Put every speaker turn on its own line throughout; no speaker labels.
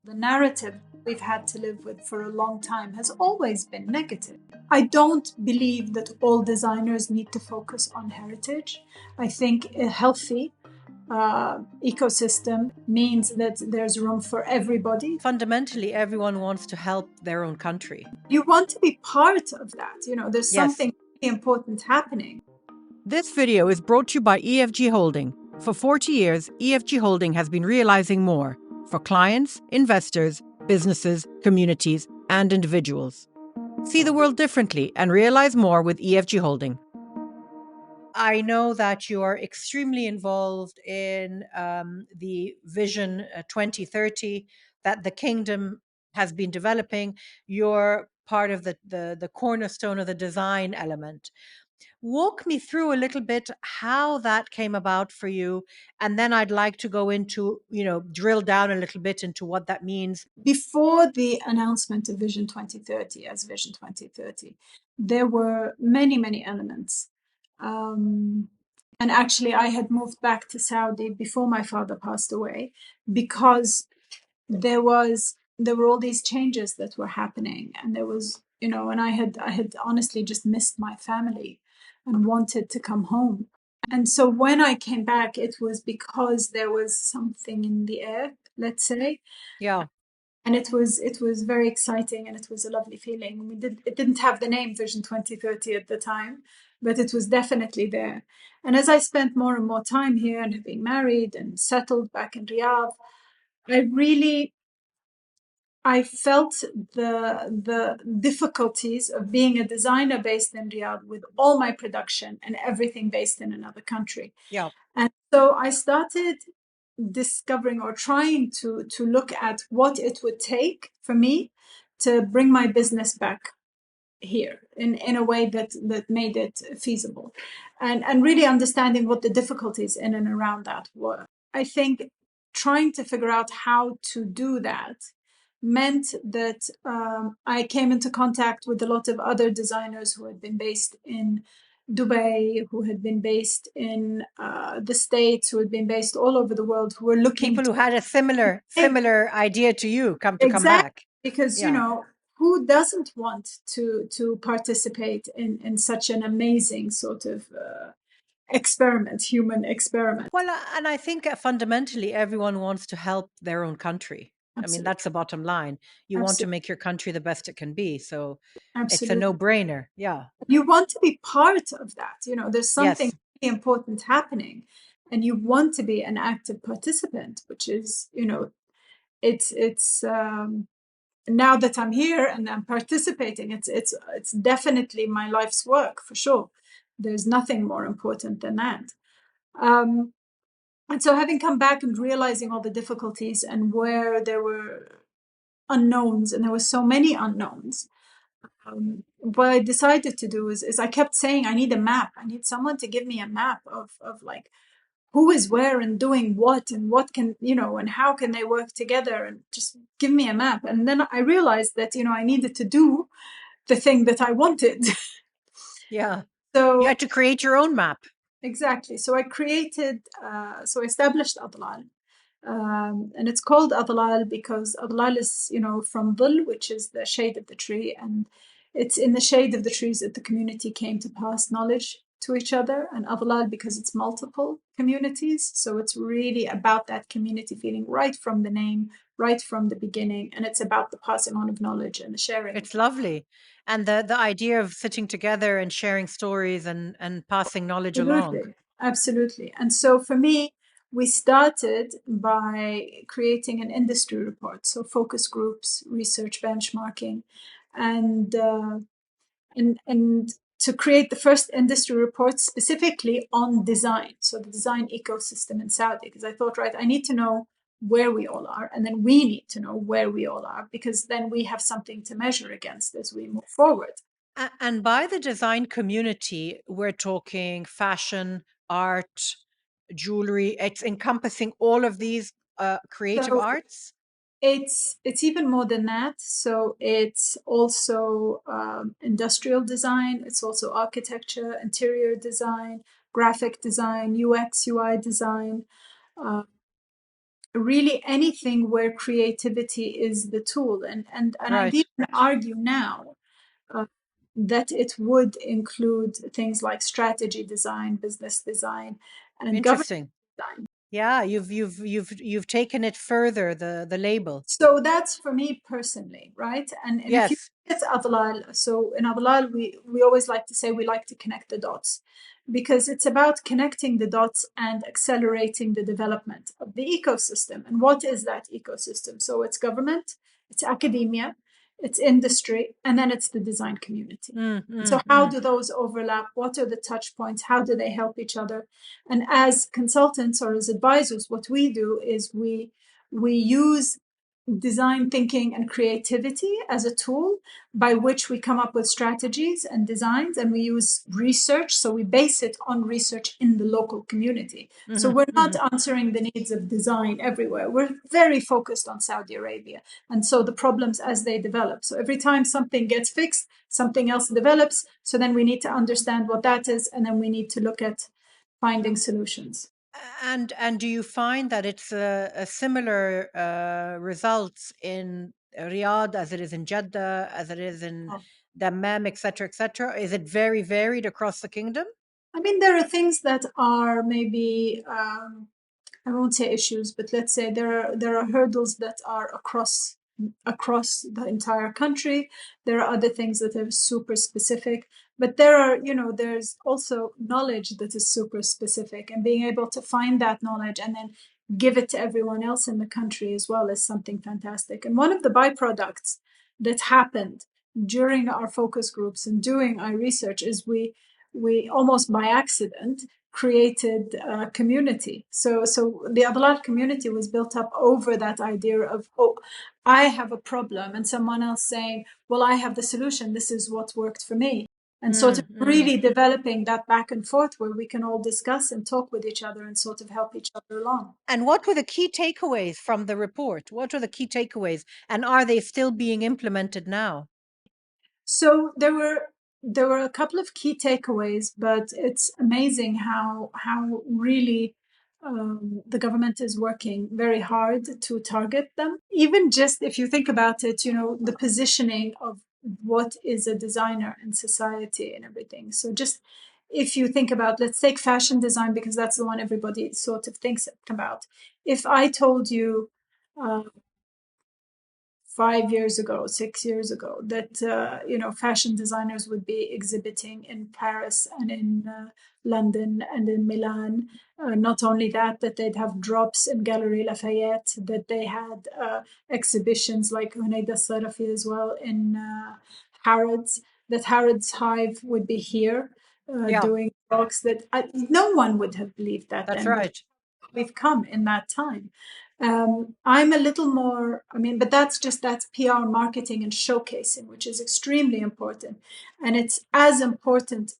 The narrative we've had to live with for a long time has always been negative. I don't believe that all designers need to focus on heritage. I think a healthy ecosystem means that there's room for everybody.
Fundamentally, everyone wants to help their own country.
You want to be part of that. You know, there's
Yes.
something really important happening.
This video is brought to you by EFG Holding. For 40 years, EFG Holding has been realizing more for clients, investors, businesses, communities, and individuals. See the world differently and realize more with EFG Holding. I know that you are extremely involved in the Vision 2030 that the kingdom has been developing. You're part of the cornerstone of the design element. Walk me through a little bit how that came about for you, and then I'd like to go into, drill down a little bit into what that means.
Before the announcement of Vision 2030 as Vision 2030, there were many, many elements. And actually, I had moved back to Saudi before my father passed away because there were all these changes that were happening, and there was, and I had honestly just missed my family and wanted to come home. And so when I came back, it was because there was something in the air, let's say.
Yeah.
And it was very exciting, and it was a lovely feeling. It didn't have the name Vision 2030 at the time, but it was definitely there. And as I spent more and more time here and have been married and settled back in Riyadh, I felt the difficulties of being a designer based in Riyadh with all my production and everything based in another country.
Yeah.
And so I started discovering or trying to look at what it would take for me to bring my business back here in a way that made it feasible, and really understanding what the difficulties in and around that were. I think trying to figure out how to do that meant that I came into contact with a lot of other designers who had been based in Dubai, who had been based in the States, who had been based all over the world, who were looking
people who had a similar idea to you come back.
Because who doesn't want to participate in such an amazing sort of human experiment?
Well, and I think fundamentally everyone wants to help their own country.
Absolutely.
I mean, that's the bottom line. You want to make your country the best it can be. So it's a no-brainer. Yeah. You
want to be part of that. There's something really important happening, and you want to be an active participant, which is, it's now that I'm here and I'm participating, it's definitely my life's work for sure. There's nothing more important than that. And so having come back and realizing all the difficulties and where there were unknowns, and there were so many unknowns, what I decided to do is I kept saying, I need a map. I need someone to give me a map of like who is where and doing what, and what can, and how can they work together, and just give me a map. And then I realized that, I needed to do the thing that I wanted.
Yeah.
So
you had to create your own map.
Exactly. So I established Adhlal. And it's called Adhlal because Adhlal is, from Dhil, which is the shade of the tree. And it's in the shade of the trees that the community came to pass knowledge to each other. And Adhlal because it's multiple communities. So it's really about that community feeling right from the name, right from the beginning. And it's about the passing on of knowledge and the sharing.
It's lovely. And the idea of sitting together and sharing stories and passing knowledge along.
Absolutely. And so for me, we started by creating an industry report, so focus groups, research benchmarking, and to create the first industry report specifically on design, so the design ecosystem in Saudi, because I thought, right, I need to know where we all are, and then we need to know where we all are, because then we have something to measure against as we move forward.
And by the design community, we're talking fashion, art, jewelry. It's encompassing all of these creative arts.
It's even more than that. So it's also industrial design. It's also architecture, interior design, graphic design, UX, UI design, really anything where creativity is the tool. And I'd
Right.
even argue now uh, that it would include things like strategy design, business design, and governance
Interesting.
design.
Yeah, you've taken it further, the label.
So that's for me personally, right? And if you
Yes.
look at Adhlal, so in Adhlal, we always like to say we like to connect the dots because it's about connecting the dots and accelerating the development of the ecosystem. And what is that ecosystem? So it's government, it's academia, it's industry, and then it's the design community.
Mm,
And so
mm,
how
mm.
do those overlap? What are the touch points? How do they help each other? And as consultants or as advisors, what we do is we use design thinking and creativity as a tool by which we come up with strategies and designs, and we use research, so we base it on research in the local community. So
Mhm,
we're not
mhm.
answering the needs of design everywhere. We're very focused on Saudi Arabia, and so the problems as they develop. So every time something gets fixed, something else develops. So then we need to understand what that is, and then we need to look at finding solutions.
And do you find that it's a similar results in Riyadh as it is in Jeddah, as it is in Dammam, etc., etc.? Is it very varied across the kingdom?
I mean, there are things that are maybe I won't say issues, but let's say there are hurdles that are across the entire country. There are other things that are super specific, but there's also knowledge that is super specific, and being able to find that knowledge and then give it to everyone else in the country as well is something fantastic. And one of the byproducts that happened during our focus groups and doing our research is we almost by accident created a community. So the Adhlal community was built up over that idea of, oh, I have a problem, and someone else saying, well, I have the solution. This is what worked for me. And sort of
Mm, mm.
really developing that back and forth where we can all discuss and talk with each other and sort of help each other along.
And what were the key takeaways from the report? What were the key takeaways? And are they still being implemented now?
So there were a couple of key takeaways, but it's amazing how really the government is working very hard to target them. Even just if you think about it, the positioning of what is a designer in society and everything. So just if you think about, let's take fashion design because that's the one everybody sort of thinks about. If I told you uh, 5 years ago, 6 years ago, that fashion designers would be exhibiting in Paris and in London and in Milan. Not only that they'd have drops in Gallery Lafayette, that they had exhibitions like Huneida Sarafi as well in Harrods. That Harrods Hive would be here
Yeah,
doing talks. That no one would have believed that
that's
then, but
right.
we've come in that time. I'm a little more, I mean, but that's PR marketing and showcasing, which is extremely important. And it's as important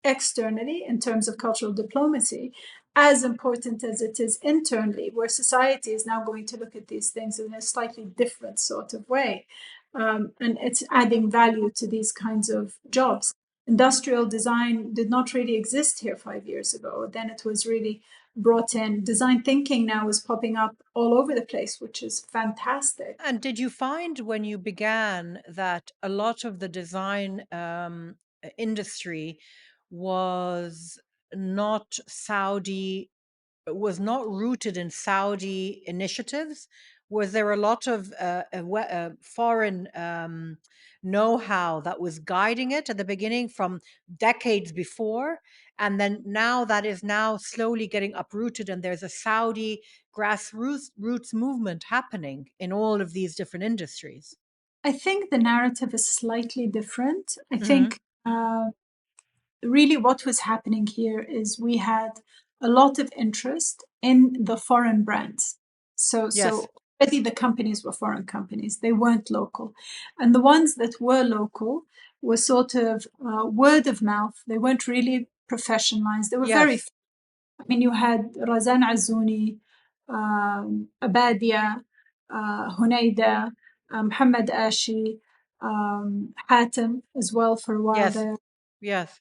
externally in terms of cultural diplomacy, as important as it is internally, where society is now going to look at these things in a slightly different sort of way. And it's adding value to these kinds of jobs. Industrial design did not really exist here 5 years ago. Then it was really brought in. Design thinking now is popping up all over the place, which is fantastic.
And did you find when you began that a lot of the design industry was not Saudi, was not rooted in Saudi initiatives? Was there a lot of foreign know-how that was guiding it at the beginning from decades before? And then now that is now slowly getting uprooted, and there's a Saudi grassroots roots movement happening in all of these different industries.
I think the narrative is slightly different. I
Hmm.
think really what was happening here is we had a lot of interest in the foreign brands. So
Yes,
already the companies were foreign companies, they weren't local. And the ones that were local were sort of word of mouth. They weren't really professionalized. They were very,
yes,
I mean, you had Razan Azouni, Abadia, Hunaida, Muhammad Ashi, Hatem as well for a while
yes,
there.
yes.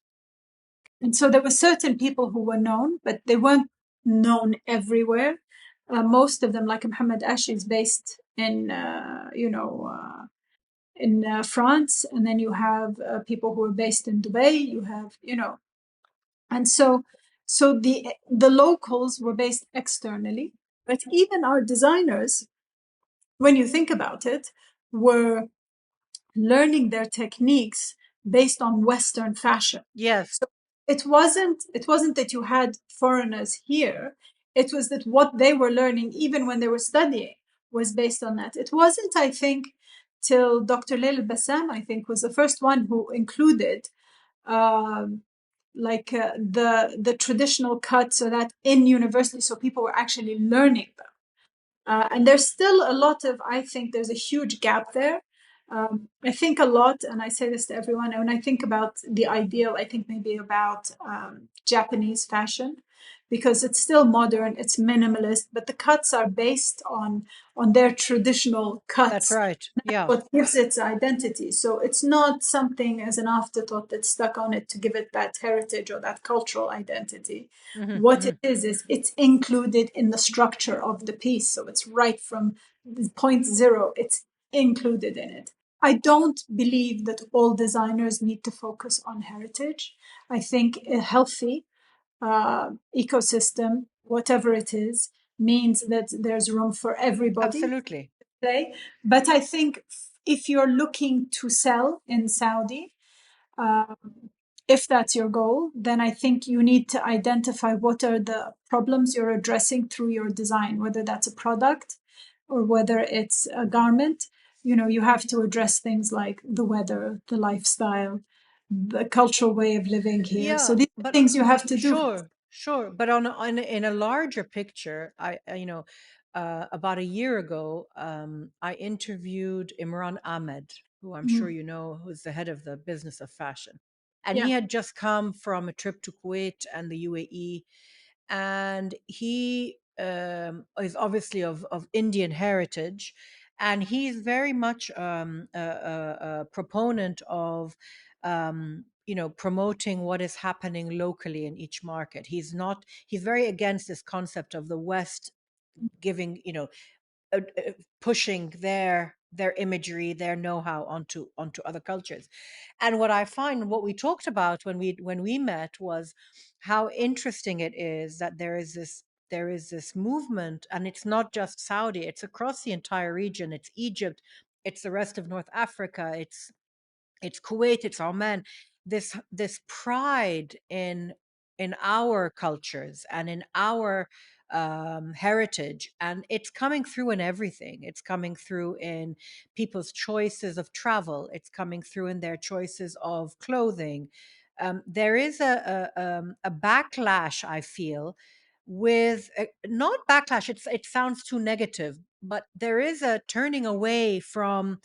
And so there were certain people who were known, but they weren't known everywhere. Most of them, like Mohammed Ashi, is based in, in France, and then you have people who are based in Dubai. You have, and so the locals were based externally, but even our designers, when you think about it, were learning their techniques based on Western fashion.
Yes.
So it wasn't that you had foreigners here. It was that what they were learning, even when they were studying, was based on that. It wasn't, I think, till Dr. Leila Bassam, I think, was the first one who included the traditional cuts, so that in university, so people were actually learning them. And there's still a lot of, I think there's a huge gap there. I think a lot, and I say this to everyone, when I think about the ideal, I think maybe about Japanese fashion, because it's still modern, it's minimalist, but the cuts are based on their traditional
That's
cuts.
right. Yeah.
What gives its identity. So it's not something as an afterthought that's stuck on it to give it that heritage or that cultural identity.
Mm-hmm,
What
mm-hmm.
it is it's included in the structure of the piece. So it's right from point zero, it's included in it. I don't believe that all designers need to focus on heritage. I think a healthy ecosystem, whatever it is, means that there's room for everybody to
Absolutely.
play. But I think if you're looking to sell in Saudi, um, if that's your goal, then I think you need to identify what are the problems you're addressing through your design, whether that's a product or whether it's a garment. You have to address things like the weather, the lifestyle, the cultural way of living here. So
Yeah,
these are
but
things you have to do.
sure, sure. But in a larger picture, about a year ago, I interviewed Imran Ahmed, who I'm sure
Mm,
you know, who's the head of the business of fashion, and
yeah.
he had just come from a trip to Kuwait and the UAE, and he is obviously of Indian heritage, and he's very much a proponent of promoting what is happening locally in each market. He's very against this concept of the West giving, pushing their imagery, their know-how onto other cultures. And what I find, what we talked about when we met, was how interesting it is that there is this movement, and it's not just Saudi, it's across the entire region. It's Egypt, it's the rest of North Africa, it's Kuwait, it's Oman. This pride in our cultures and in our heritage, and it's coming through in everything. It's coming through in people's choices of travel. It's coming through in their choices of clothing. There is a backlash, I feel, with not backlash. It sounds too negative, but there is a turning away from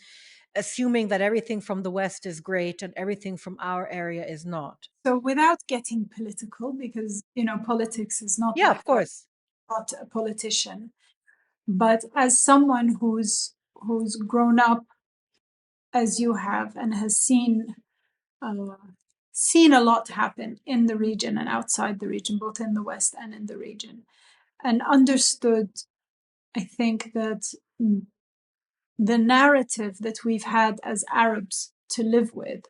assuming that everything from the West is great and everything from our area is not.
So without getting political, because politics is not
Yeah,
my
of
part,
course.
not a politician, but as someone who's grown up as you have and has uh, seen a lot happen in the region and outside the region, both in the West and in the region, and understood, I think, that the narrative that we've had as Arabs to live with,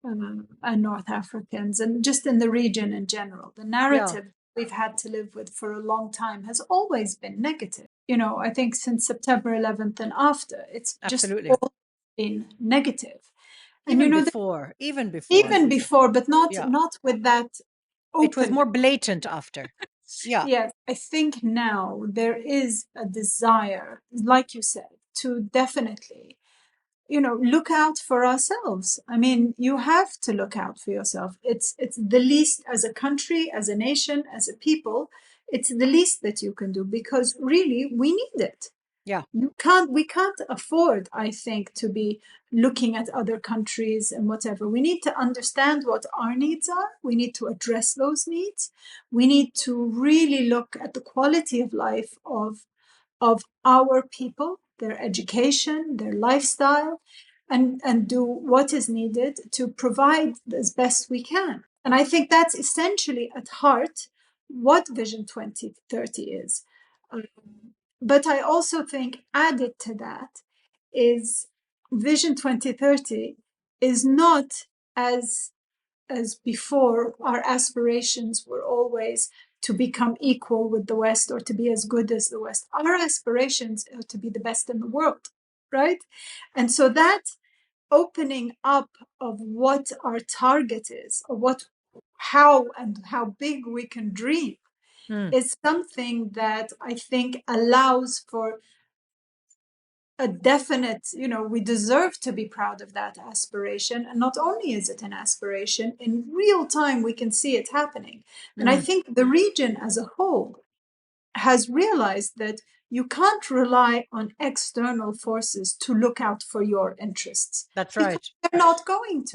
and North Africans, and just in the region in general, the
Yeah,
narrative we've had to live with for a long time has always been negative. I think since September 11th and after, it's just
absolutely.
all been negative. And
Even before, even before.
even before, but not
Yeah.
not with that
It was
open.
more blatant after. Yeah.
Yes, I think now there is a desire, like you said, to definitely, look out for ourselves. I mean, you have to look out for yourself. It's the least, as a country, as a nation, as a people, it's the least that you can do, because really we need it.
Yeah.
We can't afford, I think, to be looking at other countries and whatever. We need to understand what our needs are. We need to address those needs. We need to really look at the quality of life of our people, their education, their lifestyle, and do what is needed to provide as best we can. And I think that's essentially at heart what Vision 2030 is. But I also think added to that is Vision 2030 is not as before. Our aspirations were always to become equal with the West or to be as good as the West. Our aspirations are to be the best in the world, right? And so that opening up of what our target is, or how big we can dream, is something that I think allows for a definite, we deserve to be proud of that aspiration. And not only is it an aspiration, in real time, we can see it happening. And I think the region as a whole has realized that you can't rely on external forces to look out for your interests.
That's
Because
right.
they're not going to.